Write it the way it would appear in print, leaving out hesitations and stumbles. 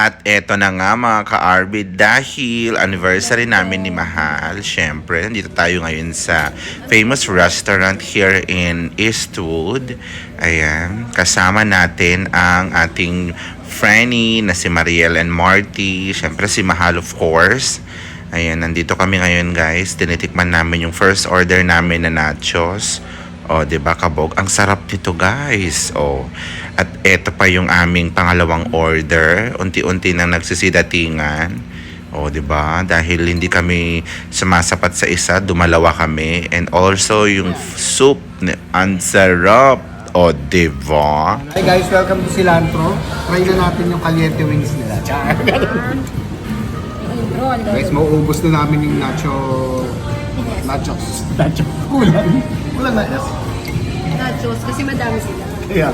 At eto na nga mga ka-RB, dahil anniversary namin ni Mahal, syempre, nandito tayo ngayon sa famous restaurant here in Eastwood. Ayan, kasama natin ang ating Franny na si Mariel and Marty, syempre si Mahal of course. Ayan, nandito kami ngayon guys, tinitikman namin yung first order namin na nachos. O, diba kabog? Ang sarap nito guys. O, at eto pa yung aming pangalawang order. Unti-unti nang nagsisidatingan. O, diba? Dahil hindi kami sumasapat sa isa, dumalawa kami. And also yung soup, ang sarap. O, diba? Hey guys, welcome to Cilantro. Try na natin yung caliente wings nila. Guys, mauubos na namin yung nachos. Kulang na S. Nachos, kasi madami sila. Yeah.